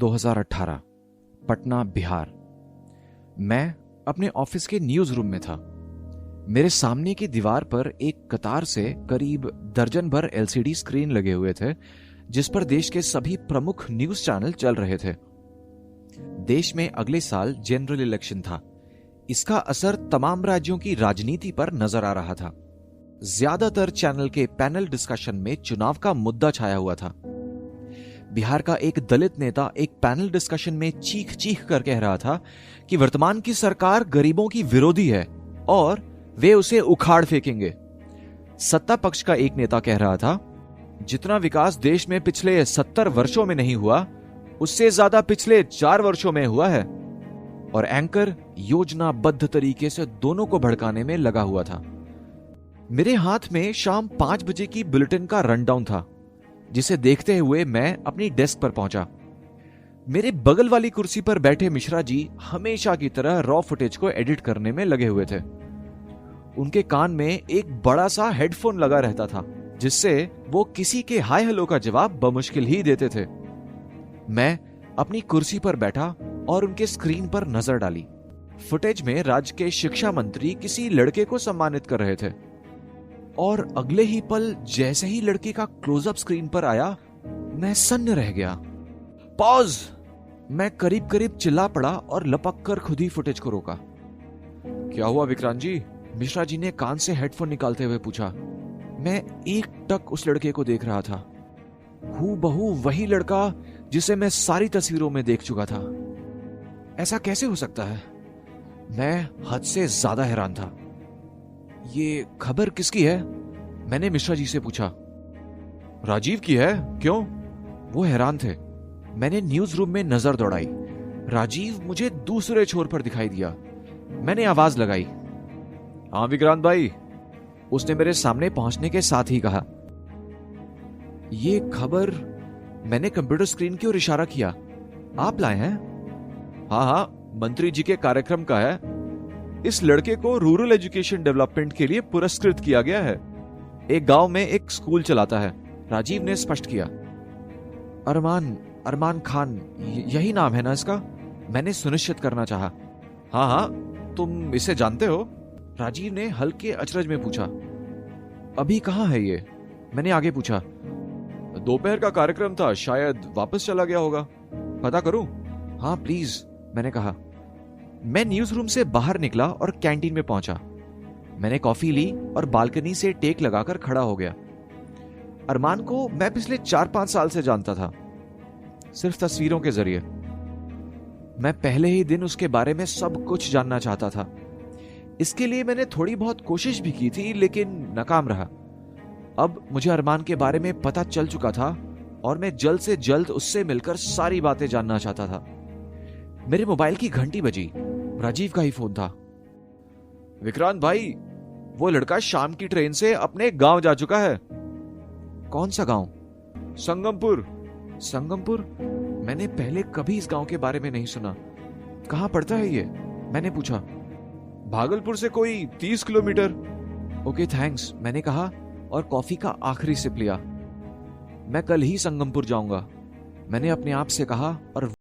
2018, पटना, बिहार। मैं अपने ऑफिस के न्यूज रूम में था। मेरे सामने की दीवार पर एक कतार से करीब दर्जन भर एलसीडी स्क्रीन लगे हुए थे, जिस पर देश के सभी प्रमुख न्यूज चैनल चल रहे थे। देश में अगले साल जनरल इलेक्शन था। इसका असर तमाम राज्यों की राजनीति पर नजर आ रहा था। ज्यादातर चैनल के पैनल डिस्कशन में चुनाव का मुद्दा छाया हुआ था। बिहार का एक दलित नेता एक पैनल डिस्कशन में चीख चीख कर कह रहा था कि वर्तमान की सरकार गरीबों की विरोधी है और वे उसे उखाड़ फेंकेंगे। सत्ता पक्ष का एक नेता कह रहा था, जितना विकास देश में पिछले 70 वर्षों में नहीं हुआ, उससे ज्यादा पिछले 4 वर्षों में हुआ है। और एंकर योजनाबद्ध तरीके से दोनों को भड़काने में लगा हुआ था। मेरे हाथ में शाम 5 बजे की बुलेटिन का रनडाउन था, जिसे देखते हुए मैं अपनी डेस्क पर पहुंचा। मेरे बगल वाली कुर्सी पर बैठे मिश्रा जी हमेशा की तरह रॉ फुटेज को एडिट करने में लगे हुए थे। उनके कान में एक बड़ा सा हेडफोन लगा रहता था, जिससे वो किसी के हाय हेलो का जवाब बमुश्किल ही देते थे। मैं अपनी कुर्सी पर बैठा और उनके स्क्रीन पर नजर डाली। फुटेज में राज्य के शिक्षा मंत्री किसी लड़के को सम्मानित कर रहे थे और अगले ही पल जैसे ही लड़के का क्लोजअप स्क्रीन पर आया, मैं सन्न रह गया। पॉज! मैं करीब करीब चिल्ला पड़ा और लपक कर खुद ही फुटेज को रोका। क्या हुआ विक्रांत जी? मिश्रा जी ने कान से हेडफोन निकालते हुए पूछा। मैं एकटक उस लड़के को देख रहा था। हूबहू वही लड़का जिसे मैं सारी तस्वीरों में देख चुका था। ऐसा कैसे हो सकता है? मैं हद से ज्यादा हैरान था। ये खबर किसकी है? मैंने मिश्रा जी से पूछा। राजीव की है। क्यों? वो हैरान थे। मैंने न्यूज रूम में नजर दौड़ाई। राजीव मुझे दूसरे छोर पर दिखाई दिया। मैंने आवाज लगाई, हाँ विक्रांत भाई। उसने मेरे सामने पहुंचने के साथ ही कहा, ये खबर। मैंने कंप्यूटर स्क्रीन की ओर इशारा किया। आप लाए हैं? हाँ हाँ, मंत्री जी के कार्यक्रम का है। इस लड़के को रूरल एजुकेशन डेवलपमेंट के लिए पुरस्कृत किया गया है। एक गांव में एक स्कूल चलाता है, राजीव ने स्पष्ट किया। अरमान खान, यही नाम है ना इसका? मैंने सुनिश्चित करना चाहा। हाँ हाँ, तुम इसे जानते हो? राजीव ने हल्के अचरज में पूछा। अभी कहाँ है ये? मैंने आगे पूछा। दोपहर का कार्यक्रम था, शायद वापस चला गया होगा। पता करूं? हाँ प्लीज, मैंने कहा। मैं न्यूज रूम से बाहर निकला और कैंटीन में पहुंचा। मैंने कॉफी ली और बालकनी से टेक लगाकर खड़ा हो गया। अरमान को मैं पिछले 4-5 साल से जानता था, सिर्फ तस्वीरों के जरिए। मैं पहले ही दिन उसके बारे में सब कुछ जानना चाहता था। इसके लिए मैंने थोड़ी बहुत कोशिश भी की थी, लेकिन नाकाम रहा। अब मुझे अरमान के बारे में पता चल चुका था और मैं जल्द से जल्द उससे मिलकर सारी बातें जानना चाहता था। मेरे मोबाइल की घंटी बजी। राजीव का ही फोन था। विक्रांत भाई, वो लड़का शाम की ट्रेन से अपने गांव जा चुका है। कौन सा गांव? संगमपुर। संगमपुर? मैंने पहले कभी इस गांव के बारे में नहीं सुना। कहां पड़ता है ये? मैंने पूछा। भागलपुर से कोई 30 किलोमीटर। ओके थैंक्स, मैंने कहा और कॉफी का आखिरी सिप लिया। मैं कल ही संगमपुर जाऊंगा, मैंने अपने आप से कहा और